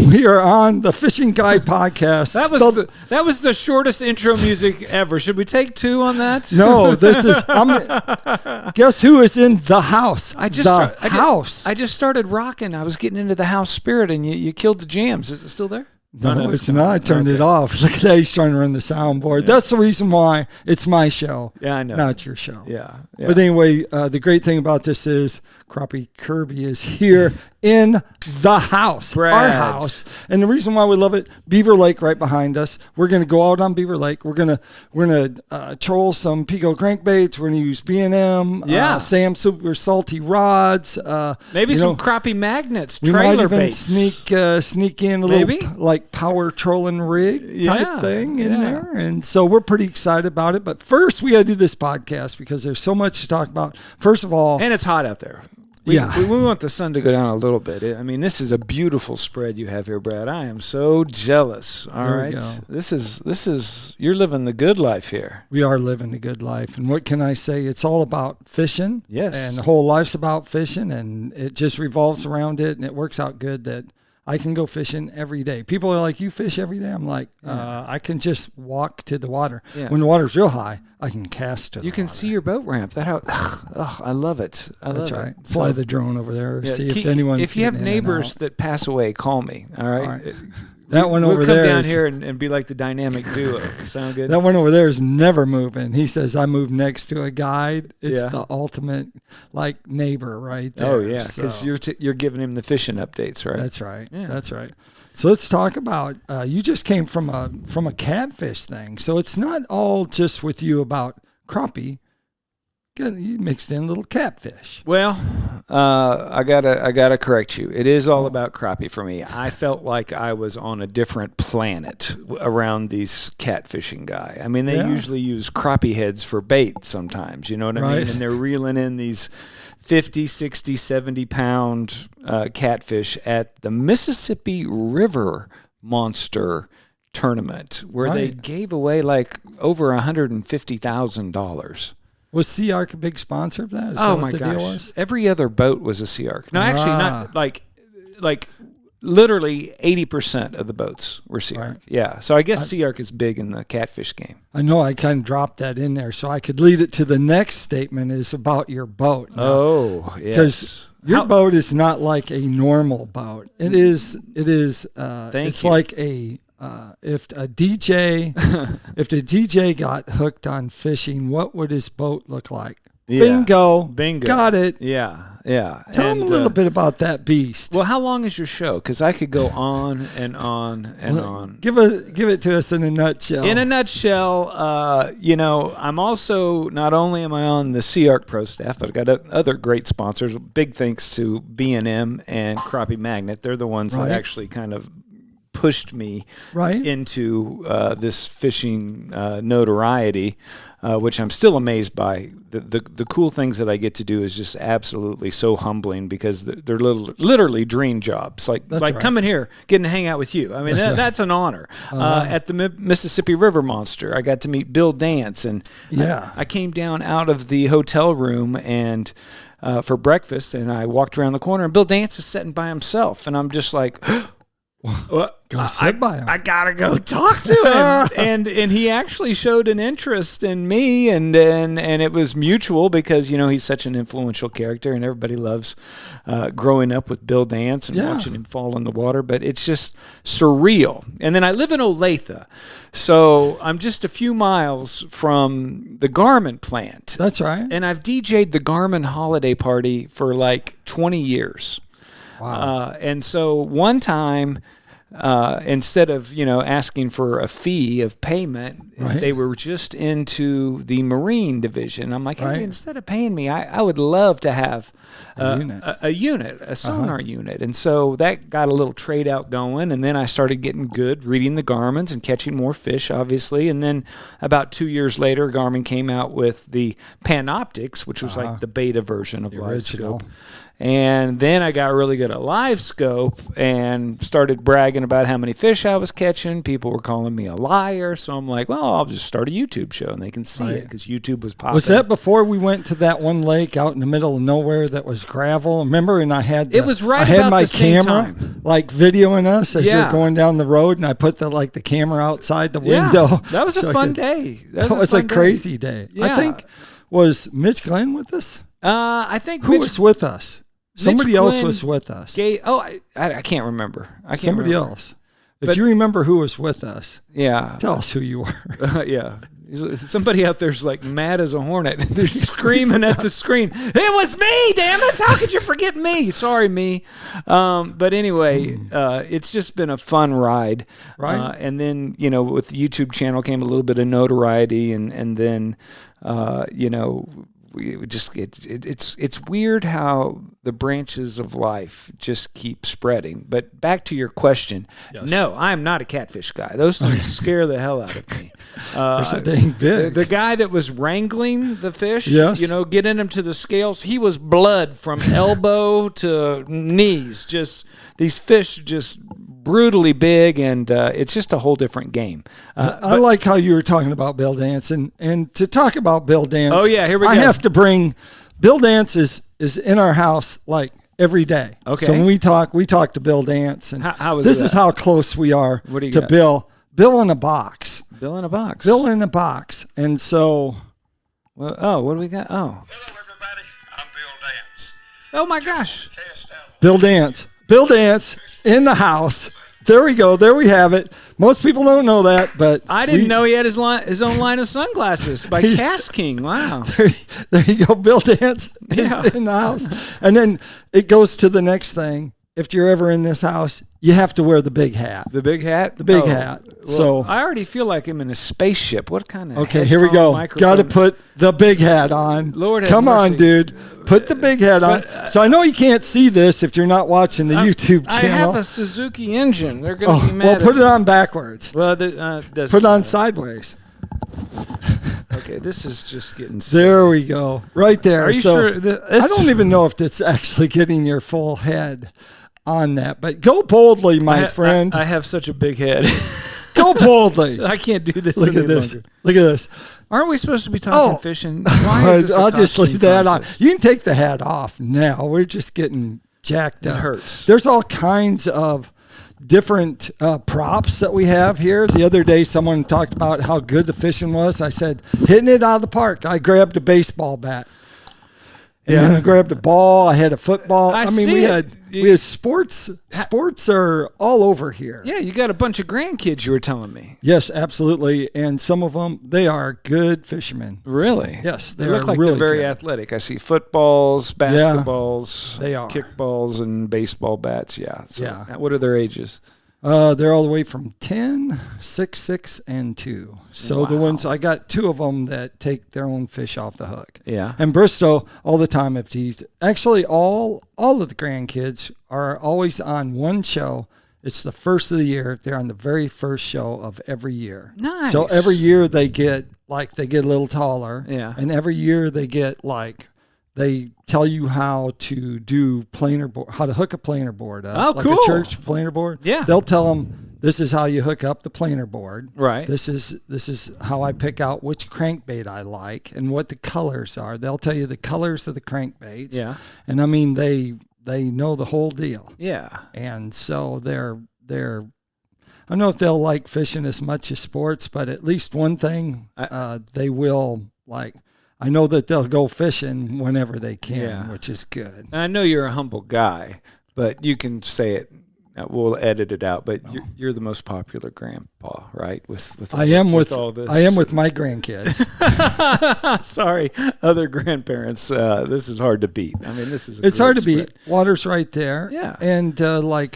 We are on the Fishing Guide podcast. That was the shortest intro music ever. Should we take 2 on that? No, this is. Guess who is in the house? I just started rocking. I was getting into the house spirit, and you killed the jams. Is it still there? No, it's not. I turned it off. Look at that. He's trying to run the soundboard. Yeah. That's the reason why it's my show. Yeah, I know. Not your show. Yeah. But anyway, the great thing about this is Crappie Kirby is here in the house, Brad. Our house. And the reason why we love it, Beaver Lake right behind us. We're going to go out on Beaver Lake. We're gonna troll some PICO crankbaits. We're going to use B&M, Sam Super Salty rods. Maybe some crappie magnets, we trailer might even baits. sneak in a little like power trolling rig type thing in there. And so we're pretty excited about it. But first, we got to do this podcast because there's so much to talk about. First of all, and it's hot out there. We want the sun to go down a little bit. I mean, this is a beautiful spread you have here, Brad. I am so jealous. All right, this is you're living the good life here. We are living the good life, and what can I say? It's all about fishing. Yes, and the whole life's about fishing, and it just revolves around it, and it works out good that I can go fishing every day. People are like, you fish every day? I'm like, I can just walk to the water. Yeah. When the water's real high, I can cast to the water. You can see your boat ramp. I love it. That's right. Fly the drone over there, see if anyone's If you have neighbors that pass away, call me. All right. That one over we'll there. We'll come down here and be like the dynamic duo. Sound good? That one over there is never moving. He says, I move next to a guide. It's the ultimate like neighbor right there. Oh, yeah, because you're giving him the fishing updates, right? That's right. Yeah. That's right. So let's talk about, you just came from a catfish thing. So it's not all just with you about crappie. You mixed in a little catfish. Well, I gotta correct you. It is all about crappie for me. I felt like I was on a different planet around these catfishing guy. I mean, they usually use crappie heads for bait sometimes. You know what I mean? And they're reeling in these 50, 60, 70-pound catfish at the Mississippi River Monster Tournament, where they gave away like over $150,000. Was Sea Ark a big sponsor of that? Is oh that my what the gosh! Deal was? Every other boat was a Sea Ark. No, actually, not like literally 80% of the boats were Sea Ark. Yeah, so I guess Sea Ark is big in the catfish game. I know. I kind of dropped that in there so I could lead it to the next statement is about your boat. Now, yes. Because your boat is not like a normal boat. It is. It's like a. If the DJ got hooked on fishing, what would his boat look like? Yeah. Bingo. Got it. Yeah. Tell him a little bit about that beast. Well, how long is your show? Because I could go on and on and on. Give it to us in a nutshell. In a nutshell, I'm also, not only am I on the Sea Ark Pro staff, but I've got other great sponsors. Big thanks to B&M and Crappie Magnet. They're the ones that actually kind of pushed me into this fishing notoriety, which I'm still amazed by. The cool things that I get to do is just absolutely so humbling because they're literally dream jobs. Like coming here, getting to hang out with you. I mean, that's an honor. At the Mississippi River Monster, I got to meet Bill Dance, and I came down out of the hotel room and for breakfast, and I walked around the corner, and Bill Dance is sitting by himself, and I'm just like, go sit by him. I gotta go talk to him, and he actually showed an interest in me, and it was mutual because he's such an influential character, and everybody loves growing up with Bill Dance and watching him fall in the water. But it's just surreal. And then I live in Olathe, so I'm just a few miles from the Garmin plant. That's right. And I've DJ'd the Garmin holiday party for like 20 years. Wow. And so one time, instead of, asking for a fee of payment, they were just into the marine division. I'm like, hey, instead of paying me, I would love to have a unit, a sonar unit. And so that got a little trade out going. And then I started getting good reading the Garmins and catching more fish, obviously. And then about 2 years later, Garmin came out with the Panoptics, which was like the beta version of Livescope. And then I got really good at Livescope and started bragging bragging about how many fish I was catching. People were calling me a liar. So I'm like, well, I'll just start a YouTube show and they can see it because YouTube was popping. Was that before we went to that one lake out in the middle of nowhere that was gravel? Remember? And I had it was right I had about my the same camera time. like videoing us as you're going down the road, and I put the camera outside the window. That was a fun day. That was a crazy day. Yeah. I think was Mitch Glenn with us? I think who was with us? Somebody else Glenn was with us. I can't remember. Somebody else. If you remember who was with us, tell us who you were. Yeah. Somebody out there's like mad as a hornet. They're screaming at the screen. It was me, damn it. How could you forget me? Sorry, me. But anyway, it's just been a fun ride. Right. And then, with the YouTube channel came a little bit of notoriety. And then, it's weird how the branches of life just keep spreading. But back to your question, no, I'm not a catfish guy. Those things scare the hell out of me. They're so dang big. The guy that was wrangling the fish, getting them to the scales, he was blood from elbow to knees. Just these fish just brutally big, and it's just a whole different game. I like how you were talking about Bill Dance, and to talk about Bill Dance. Oh yeah, here we go. I have to bring Bill Dance is in our house like every day. Okay. So when we talk to Bill Dance, and how is this that? is how close we are to got? Bill. Bill in a box. Bill in a box. Bill in a box, and so. Well, what do we got? Oh. Hello, everybody. I'm Bill Dance. Oh my gosh. Bill Dance. Bill Dance in the house. There we go. There we have it. Most people don't know that, but I didn't know he had his own line of sunglasses by Cast King. Wow. There you go. Bill Dance is in the house. And then it goes to the next thing. If you're ever in this house, you have to wear the big hat. The big hat? The big hat. Well, so I already feel like I'm in a spaceship. What kind of Okay, here we go. Got to put the big hat on. Lord have Come mercy. on, dude. Put the big hat on. So I know you can't see this if you're not watching the YouTube channel. I have a Suzuki engine. They're going to be mad. Well, put it on backwards. Well, put it on sideways. Okay, this is just getting sick. There we go. Right there. Are you sure? I don't even know if it's actually getting your full head on that, but go boldly, my friend. I have such a big head. Go boldly. I can't do this. Look at this. Look at this. Aren't we supposed to be talking fishing? Why is this I'll just leave that contest? on. You can take the hat off now. We're just getting jacked up. It hurts. There's all kinds of different props that we have here. The other day, someone talked about how good the fishing was. I said, hitting it out of the park. I grabbed a baseball bat. And then I grabbed a ball. I had a football. I mean, we had sports. Sports are all over here. Yeah, you got a bunch of grandkids, you were telling me. Yes, absolutely. And some of them, they are good fishermen. Really? Yes, they look like really they're very good. athletic. I see footballs, basketballs, they are kickballs, and baseball bats. Yeah. So yeah. What are their ages? They're all the way from 10, 6, 6, and 2. So the ones, I got 2 of them that take their own fish off the hook. Yeah. And Bristow all the time have teased. Actually, all of the grandkids are always on one show. It's the first of the year. They're on the very first show of every year. Nice. So every year they get a little taller. Yeah. And every year they get they tell you how to do planer board, how to hook a planer board up. Oh, cool. Like a church planer board. Yeah. They'll tell them, this is how you hook up the planer board. Right. This is how I pick out which crankbait I like and what the colors are. They'll tell you the colors of the crankbaits. Yeah. And I mean, they know the whole deal. Yeah. And so they're I don't know if they'll like fishing as much as sports, but at least one thing they will like. I know that they'll go fishing whenever they can, which is good. And I know you're a humble guy, but you can say it. We'll edit it out. But you're the most popular grandpa, right? With all this. I am with my grandkids. Sorry, other grandparents. This is hard to beat. I mean, this is. It's hard to beat. Water's right there. Yeah. And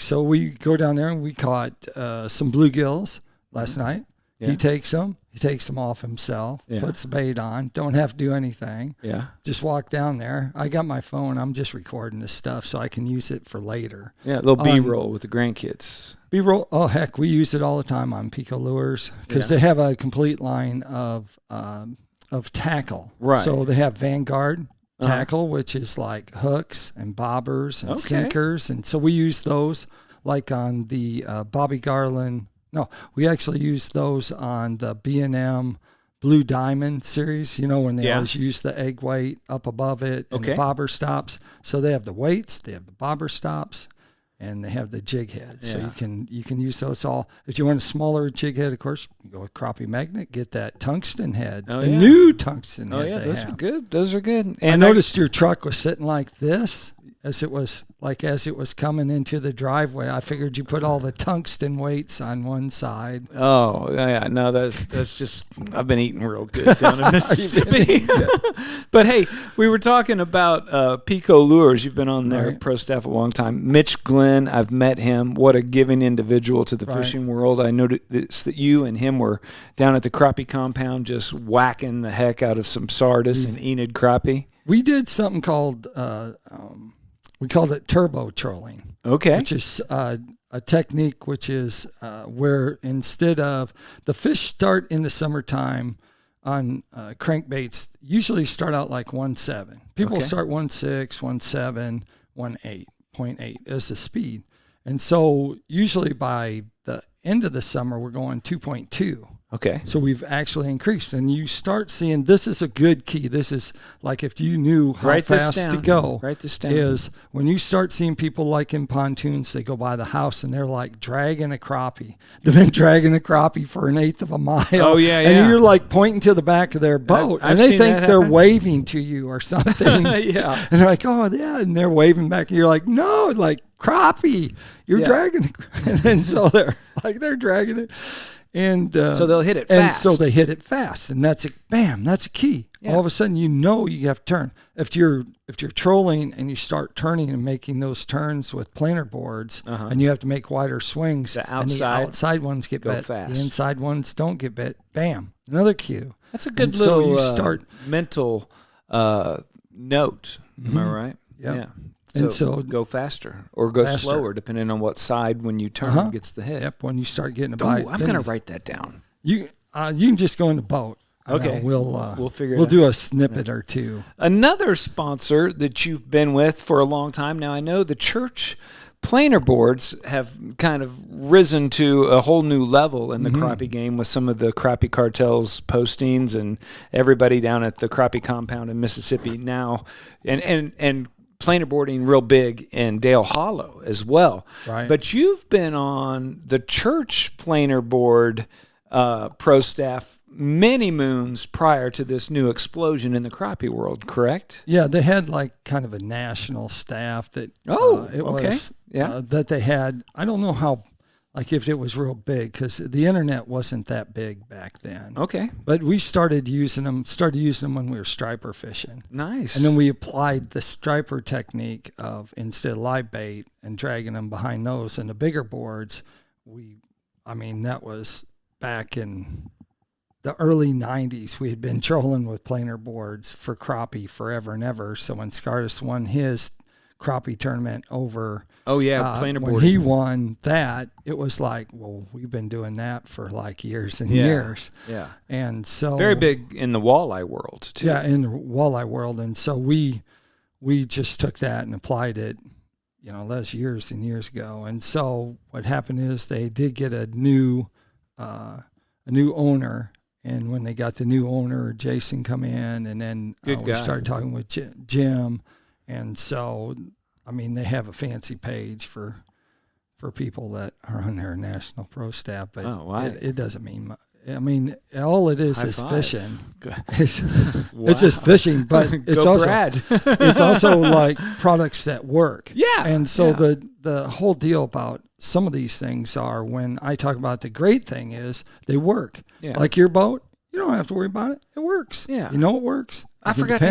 so we go down there and we caught some bluegills last night. Yeah. He takes them off himself, puts the bait on, don't have to do anything. Yeah. Just walk down there. I got my phone. I'm just recording this stuff so I can use it for later. Yeah, a little B-roll with the grandkids. B-roll, oh, heck, we use it all the time on PICO lures because they have a complete line of tackle. Right. So they have Vanguard tackle, which is like hooks and bobbers and sinkers. And so we use those like on the Bobby Garland. No, we actually use those on the B&M Blue Diamond series, when they always use the egg weight up above it and the bobber stops. So they have the weights, they have the bobber stops, and they have the jig head. So you can use those all. If you want a smaller jig head, of course, you go with Crappie Magnet, get that tungsten head, new tungsten head. Oh, yeah, those are good. Those are good. And I noticed your truck was sitting like this. As it was coming into the driveway, I figured you put all the tungsten weights on one side. Oh, yeah, no, that's just, I've been eating real good down in Mississippi. But hey, we were talking about PICO Lures. You've been on their pro staff a long time. Mitch Glenn, I've met him. What a giving individual to the fishing world. I noticed that you and him were down at the crappie compound just whacking the heck out of some Sardis and Enid crappie. We did something called we called it turbo trolling. Okay. Which is a technique which is where instead of the fish start in the summertime on crankbaits, usually start out like 1.7. People start 1.6, 1.7, 1.8, 0.8 is the speed. And so usually by the end of the summer, we're going 2.2. Okay. So we've actually increased, and you start seeing this is a good key. This is like if you knew how fast to go. Write this down. Is when you start seeing people like in pontoons, they go by the house and they're like dragging a crappie. They've been dragging a crappie for 1/8 of a mile. Oh yeah, yeah. And you're like pointing to the back of their boat, and they think they're waving to you or something. Yeah. And they're like, oh yeah, and they're waving back, and you're like, no, like crappie, you're dragging it. And then so they're dragging it. And so they'll hit it fast. And so they hit it fast, and that's it. Bam, that's a key. Yeah. All of a sudden, you have to turn. If you're trolling and you start turning and making those turns with planer boards, and you have to make wider swings, the outside ones get bit, fast. The inside ones don't get bit. Bam, another cue. That's a good little mental note. Am I right? Yep. Yeah. So go faster or go slower, depending on what side when you turn gets the hit. Yep, when you start getting a bite. I'm going to write that down. You can just go in the boat. Okay, we'll figure it out. We'll do a snippet or two. Another sponsor that you've been with for a long time now. I know the church planer boards have kind of risen to a whole new level in the crappie game with some of the Crappie Cartel's postings and everybody down at the crappie compound in Mississippi now, and planer boarding real big in Dale Hollow as well. Right. But you've been on the church planer board pro staff many moons prior to this new explosion in the crappie world, correct? Yeah, they had like kind of a national staff that that they had. I don't know how, like if it was real big, because the internet wasn't that big back then. Okay. But we started using them when we were striper fishing. Nice. And then we applied the striper technique of instead of live bait and dragging them behind those and the bigger boards, that was back in the early 90s. We had been trolling with planer boards for crappie forever and ever. So when Scartus won his crappie tournament over... planer board. When he won that, it was like, well, we've been doing that for like years and years. Yeah. And so very big in the walleye world too. Yeah, in the walleye world. And so we just took that and applied it, that's years and years ago. And so what happened is they did get a new owner. And when they got the new owner, Jason come in, and then we started talking with Jim. And so, they have a fancy page for people that are on their national pro staff, but it doesn't mean much. All it is fishing. It's just fishing, but it's also like products that work. Yeah. And so the whole deal about some of these things are, when I talk about the great thing is they work. Yeah. Like your boat, you don't have to worry about it. It works. Yeah. You know it works. I forgot to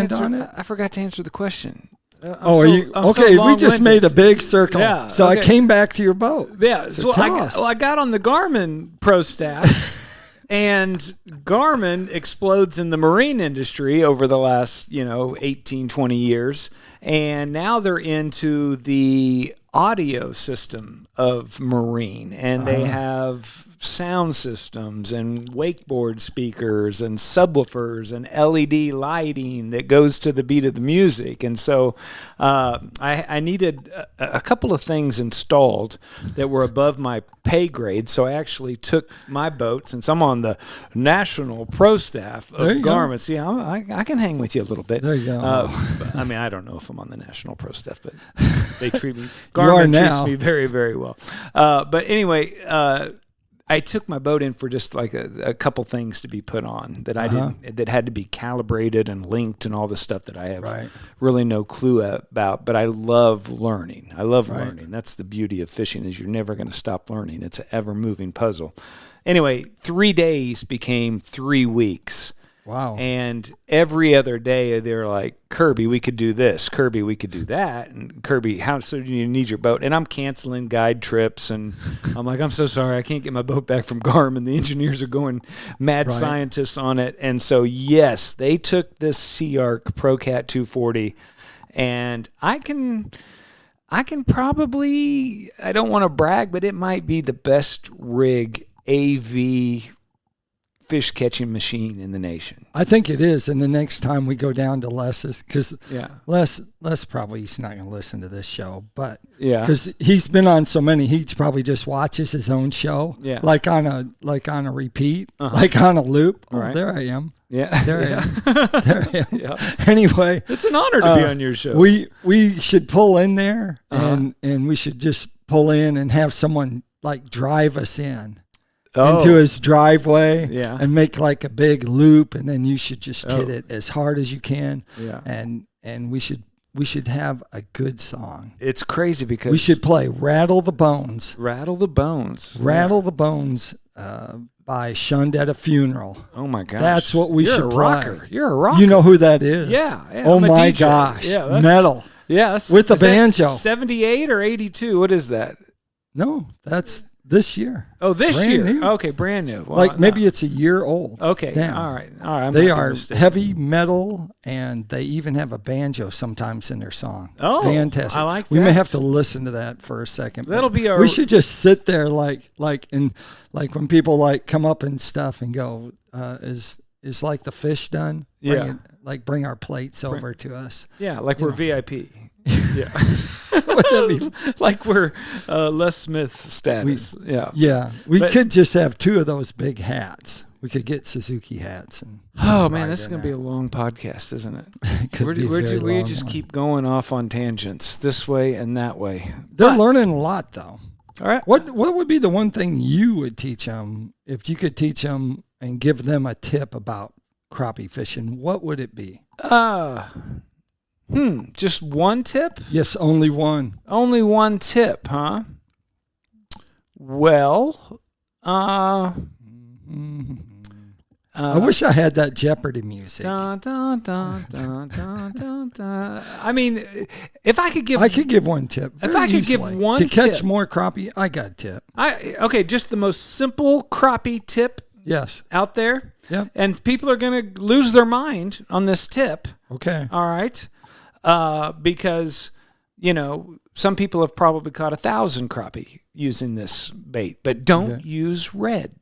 answer the question. We just made a big circle. Yeah, so I came back to your boat. Yeah. So I got on the Garmin pro staff, and Garmin explodes in the marine industry over the last, 18, 20 years. And now they're into the audio system of marine, and they have sound systems and wakeboard speakers and subwoofers and LED lighting that goes to the beat of the music. And so I needed a couple of things installed that were above my pay grade. So I actually took my boat, since I'm on the national pro staff of Garmin. See, I can hang with you a little bit. There you go. I mean, I don't know if I'm on the national pro staff, but they treat me. Garmin treats me very, very well. But anyway, I took my boat in for just like a couple things to be put on that I didn't, that had to be calibrated and linked and all the stuff that I have really no clue about. But I love learning. I love learning. That's the beauty of fishing, is you're never going to stop learning. It's an ever moving puzzle. Anyway, 3 days became 3 weeks. Wow. And every other day they're like, Kirby, we could do this. Kirby, we could do that. And Kirby, how soon do you need your boat? And I'm canceling guide trips. And I'm like, I'm so sorry. I can't get my boat back from Garmin. The engineers are going mad scientists on it. And so, yes, they took this Sea-Ark ProCat 240. And I can probably, I don't want to brag, but it might be the best rig AV fish catching machine in the nation. I think it is. And the next time we go down to Les's, because Les probably he's not going to listen to this show, but because he's been on so many, he probably just watches his own show, like on a repeat, like on a loop. Oh, there I am. Yeah, there I am. There I am. Yeah. Anyway, it's an honor to be on your show. We should pull in there, and we should just pull in and have someone like drive us into his driveway and make like a big loop, and then you should just hit it as hard as you can. Yeah. And we should have a good song. It's crazy because we should play Rattle the Bones. Rattle the Bones. Rattle the Bones by Shunned at a Funeral. Oh my gosh. That's what we should play. Rocker. You're a rocker. You know who that is? Yeah. Oh my gosh. Yeah, metal. Yeah, with a banjo. 78 or 82? What is that? No, that's this year. Oh, this brand year. New. Okay, brand new. Well, like maybe it's a year old. Okay. Damn. All right. They are heavy metal, and they even have a banjo sometimes in their song. Oh, fantastic! I like that. We may have to listen to that for a second. That'll be our. We should just sit there like when people like come up and stuff and go, is like the fish done? Bring our plates over to us. Yeah, like we're VIP. Yeah. Like we're Les Smith status. We could just have 2 of those big hats. We could get Suzuki hats. And man, this is going to be a long podcast, isn't it? We just keep going off on tangents this way and that way. They're learning a lot, though. All right. What would be the one thing you would teach them if you could teach them and give them a tip about crappie fishing? What would it be? Just one tip? Yes, only one. Only one tip, huh? Well, I wish I had that Jeopardy music. Dun, dun, dun, dun, dun, dun, dun. I mean, if I could give... I could give one tip. If I could give one tip... To catch more crappie, I got a tip. Okay, just the most simple crappie tip out there. Yep. And people are going to lose their mind on this tip. Okay. All right. Because, some people have probably caught 1,000 crappie using this bait, but don't use red.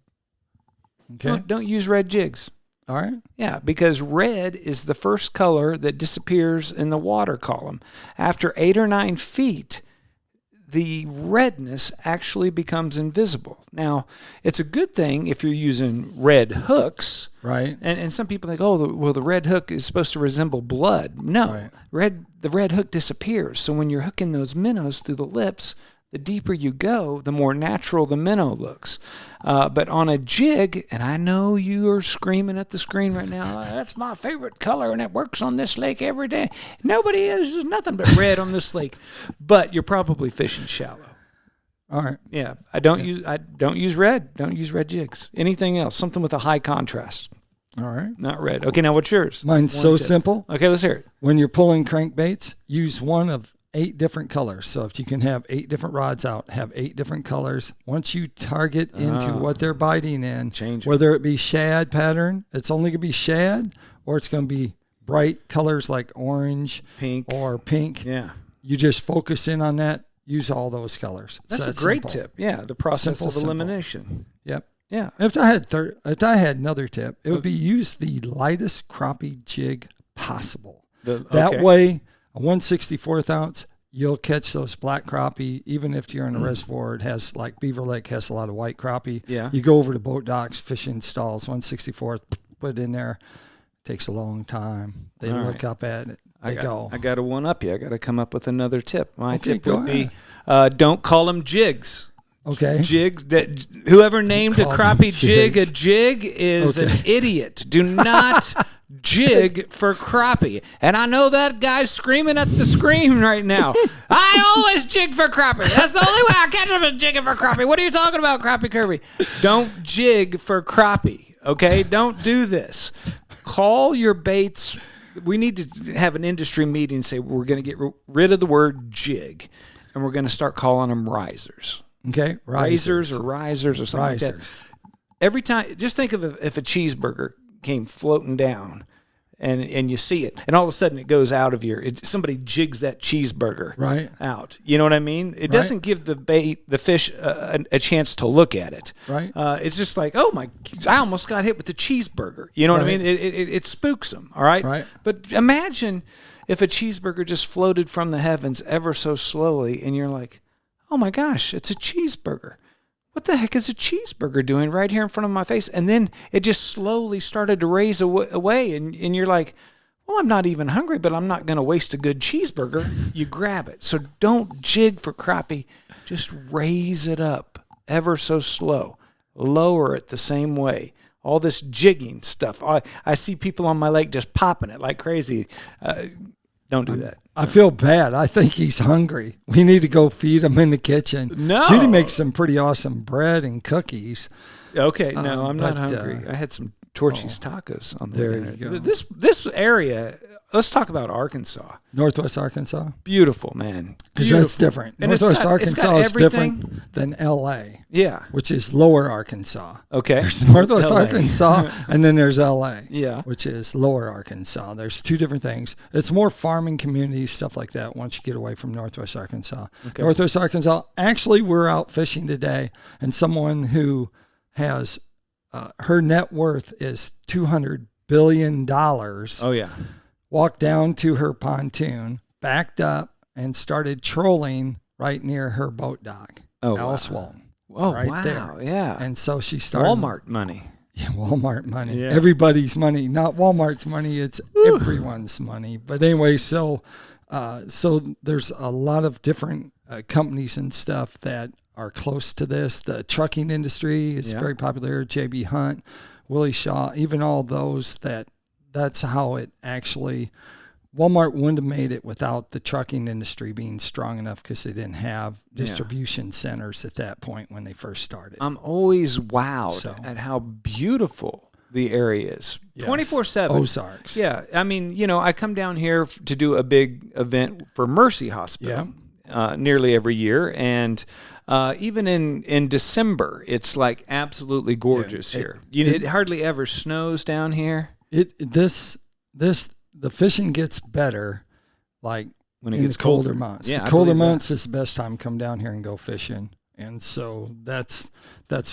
Okay. Don't use red jigs. All right. Yeah, because red is the first color that disappears in the water column. After 8 or 9 feet, the redness actually becomes invisible. Now, it's a good thing if you're using red hooks. Right. And some people think, the red hook is supposed to resemble blood. No, the red hook disappears. So when you're hooking those minnows through the lips, the deeper you go, the more natural the minnow looks. But on a jig, and I know you are screaming at the screen right now, that's my favorite color, and it works on this lake every day. Nobody uses nothing but red on this lake. But you're probably fishing shallow. All right. Yeah, I don't use red. Don't use red jigs. Anything else? Something with a high contrast. All right. Not red. Okay, now what's yours? Mine's so simple. Okay, let's hear it. When you're pulling crankbaits, use one of 8 different colors. So if you can have 8 different rods out, have 8 different colors. Once you target into what they're biting in, whether it be shad pattern, it's only going to be shad, or it's going to be bright colors like orange, pink, or pink. Yeah. You just focus in on that. use all those colors. That's a great tip. Yeah, the process of elimination. Yep. Yeah. If I had another tip, it would be use the lightest crappie jig possible. That way, a 1/64 ounce, you'll catch those black crappie, even if you're in a reservoir. It has, like Beaver Lake has a lot of white crappie. Yeah. You go over to boat docks, fishing stalls, 1/64, put it in there. Takes a long time. They look up at it. I got to one up you. I got to come up with another tip. My tip go would be don't call them jigs. Okay. Jigs. Whoever named a crappie jig a jig is an idiot. Do not jig for crappie. And I know that guy's screaming at the screen right now. I always jig for crappie. That's the only way I catch them is jigging for crappie. What are you talking about, Crappie Kirby? Don't jig for crappie. Okay? Don't do this. Call your baits. We need to have an industry meeting and say we're going to get rid of the word jig, and we're going to start calling them risers. Okay, risers or something like that. Every time, just think of if a cheeseburger came floating down, and you see it, and all of a sudden it goes out of somebody jigs that cheeseburger out. You know what I mean? It doesn't give the fish a chance to look at it. Right. It's just like, oh my, I almost got hit with the cheeseburger. You know what I mean? It spooks them. All right. Right. But imagine if a cheeseburger just floated from the heavens ever so slowly, and you're like, oh my gosh, it's a cheeseburger. What the heck is a cheeseburger doing right here in front of my face? And then it just slowly started to raise away, and you're like, well, I'm not even hungry, but I'm not going to waste a good cheeseburger. You grab it. So don't jig for crappie. Just raise it up ever so slow. Lower it the same way. All this jigging stuff. I see people on my lake just popping it like crazy. Don't do that. I feel bad. I think he's hungry. We need to go feed him in the kitchen. No. Judy makes some pretty awesome bread and cookies. Okay, no, I'm not hungry. I had some Torchy's tacos on the There dinner. you go. This area, let's talk about Arkansas. Northwest Arkansas? Beautiful, man. Because that's different. And Northwest Arkansas is different than L.A. Yeah. Which is lower Arkansas. Okay. There's Northwest Arkansas, and then there's L.A. Yeah. Which is lower Arkansas. There's two different things. It's more farming communities, stuff like that, once you get away from Northwest Arkansas. Okay. Northwest Arkansas, actually, we're out fishing today, and someone who has her net worth is $200 billion. Oh, yeah. Walked down to her pontoon, backed up, and started trolling right near her boat dock. Oh, Alice wow. Walton. Oh, right wow. there. Yeah. And so she started. Walmart money. Yeah, Walmart money. Yeah. Everybody's money. Not Walmart's money. It's everyone's money. But anyway, so there's a lot of different companies and stuff that are close to this. The trucking industry is very popular. J.B. Hunt, Willie Shaw, even all those that's how it actually, Walmart wouldn't have made it without the trucking industry being strong enough because they didn't have distribution centers at that point when they first started. I'm always wowed at how beautiful the area is. 24/7. Ozarks. Yeah. I mean, I come down here to do a big event for Mercy Hospital nearly every year. And even in December, it's like absolutely gorgeous here. It hardly ever snows down here. The fishing gets better, like when it in gets the colder months. Yeah, the colder months is the best time to come down here and go fishing, and so that's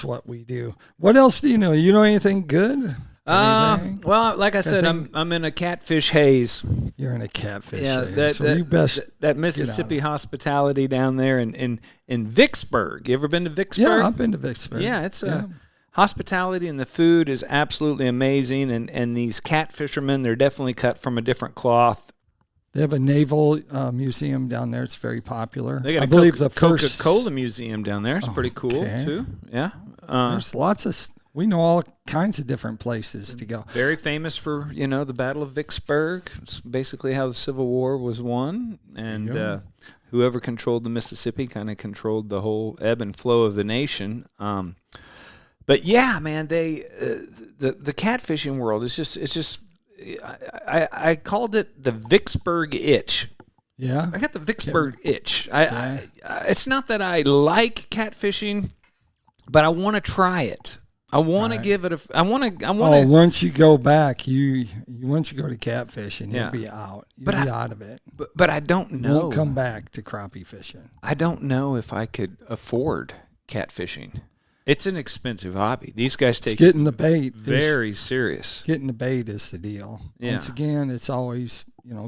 what we do. What else do you know? You know anything good? Well, like I said, I'm in a catfish haze. You're in a catfish haze. That Mississippi hospitality down there in Vicksburg. You ever been to Vicksburg? Yeah, I've been to Vicksburg. Yeah, it's hospitality, and the food is absolutely amazing. And these cat fishermen, they're definitely cut from a different cloth. They have a naval museum down there. It's very popular. They got I believe the first Coca-Cola museum down there. It's pretty cool too. Yeah, there's lots of. We know all kinds of different places to go. Very famous for the Battle of Vicksburg. It's basically how the Civil War was won, and whoever controlled the Mississippi kind of controlled the whole ebb and flow of the nation. But yeah, man, the catfishing world is just. I called it the Vicksburg itch. Yeah, I got the Vicksburg itch. It's not that I like catfishing, but I want to try it. I want to give it a. I want to. Once you go back, once you go to catfishing, you'll be out. You'll be out of it. But I don't know. You won't come back to crappie fishing. I don't know if I could afford catfishing. It's an expensive hobby. These guys take getting the bait very serious. Getting the bait is the deal. Yeah. Once again, it's always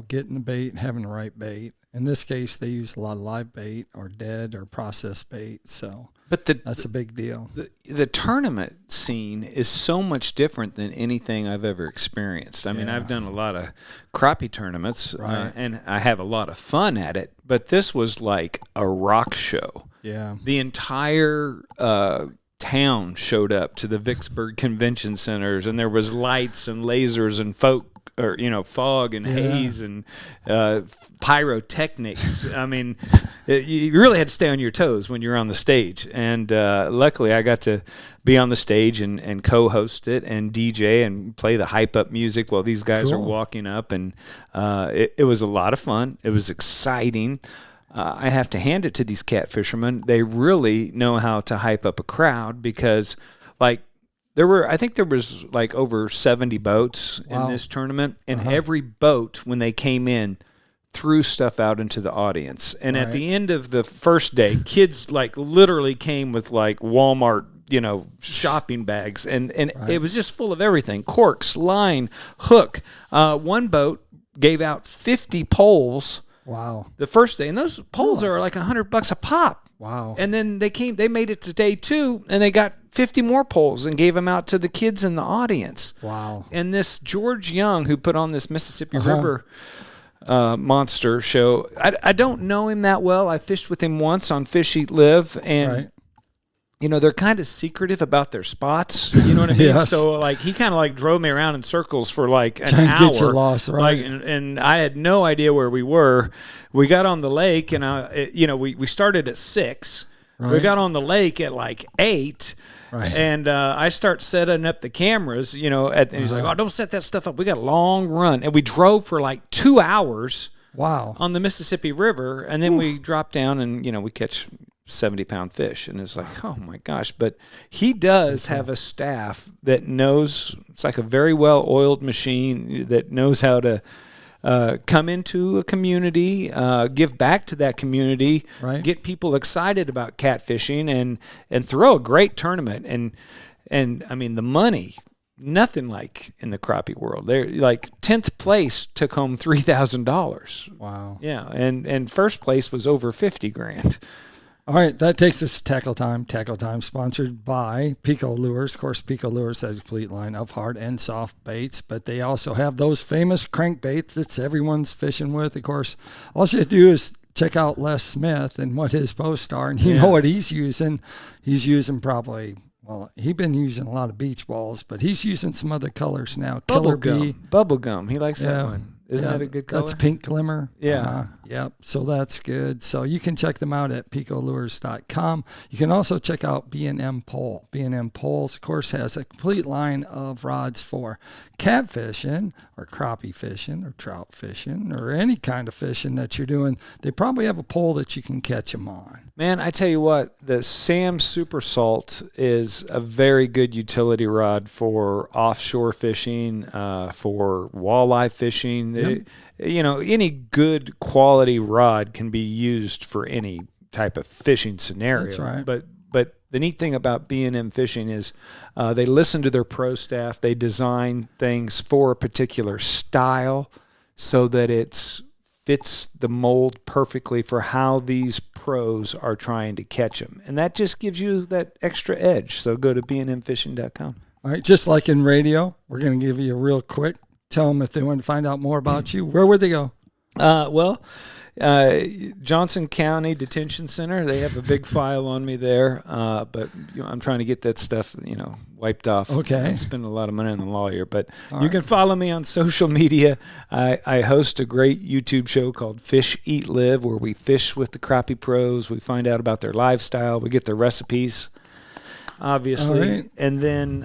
getting the bait and having the right bait. In this case, they use a lot of live bait or dead or processed bait. So. But that's a big deal. The tournament scene is so much different than anything I've ever experienced. I mean, I've done a lot of crappie tournaments, and I have a lot of fun at it. But this was like a rock show. Yeah. The entire town showed up to the Vicksburg Convention Centers, and there was lights and lasers and fog and haze and pyrotechnics. I mean, you really had to stay on your toes when you're on the stage. And luckily, I got to be on the stage and co-host it and DJ and play the hype-up music while these guys are walking up. And it was a lot of fun. It was exciting. I have to hand it to these catfishermen. They really know how to hype up a crowd because, I think there was like over 70 boats in this tournament, and every boat, when they came in, threw stuff out into the audience. And at the end of the first day, kids literally came with Walmart, shopping bags, and it was just full of everything: corks, line, hook. One boat gave out 50 poles. Wow. The first day, and those poles are like $100 a pop. Wow. And then they made it to day 2, and they got 50 more poles and gave them out to the kids in the audience. Wow. And this George Young, who put on this Mississippi River monster show, I don't know him that well. I fished with him once on Fish Eat Live, and they're kind of secretive about their spots. You know what I mean? Yes. So he kind of drove me around in circles for an hour. Get you lost, right? And I had no idea where we were. We got on the lake, and we started at 6. Right. We got on the lake at 8. Right. And I start setting up the cameras, and he's like, "Oh, don't set that stuff up. We got a long run." And we drove for 2 hours. Wow. On the Mississippi River, and then we dropped down and we catch 70-pound fish, and it's like, oh my gosh. But he does have a staff that knows. It's like a very well oiled machine that knows how to come into a community, give back to that community, get people excited about catfishing, and throw a great tournament. And I mean, the money, nothing like in the crappie world. They're 10th place took home $3,000. Wow. Yeah, and first place was over $50,000. All right, that takes us to Tackle Time. Tackle Time sponsored by PICO Lures. Of course, PICO Lures has a complete line of hard and soft baits, but they also have those famous crankbaits that everyone's fishing with. Of course, all you have to do is check out Les Smith and what his posts are, and you know what he's using. He's using he's been using a lot of beach balls, but he's using some other colors now. Killer Bee. Bubble gum. He likes that one. Isn't that a good color? That's Pink Glimmer. Yeah. Yep. So that's good. So you can check them out at picolures.com. You can also check out B&M Pole. B&M Poles, of course, has a complete line of rods for catfishing or crappie fishing or trout fishing or any kind of fishing that you're doing. They probably have a pole that you can catch them on. Man, I tell you what, the Sam Super Salt is a very good utility rod for offshore fishing, for walleye fishing. Yep. Any good quality rod can be used for any type of fishing scenario. That's right. But the neat thing about B&M Fishing is they listen to their pro staff. They design things for a particular style so that it fits the mold perfectly for how these pros are trying to catch them. And that just gives you that extra edge. So go to bnmfishing.com. All right, just like in radio, we're going to give you a real quick. Tell them if they want to find out more about you. Where would they go? Johnson County Detention Center. They have a big file on me there, but I'm trying to get that stuff, wiped off. Okay. I'm spending a lot of money on the lawyer, but you can follow me on social media. I host a great YouTube show called Fish Eat Live, where we fish with the crappie pros. We find out about their lifestyle. We get their recipes, obviously, right. And then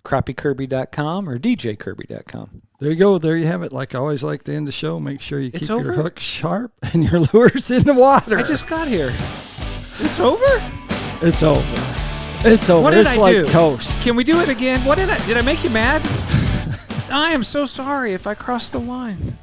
crappiekirby.com or djkirby.com. There you go. There you have it. Like I always like to end the show, make sure you keep your hook sharp and your lures in the water. I just got here. It's over? It's over. It's over. What did It's I like do? toast. Can we do it again? Did I make you mad? I am so sorry if I crossed the line.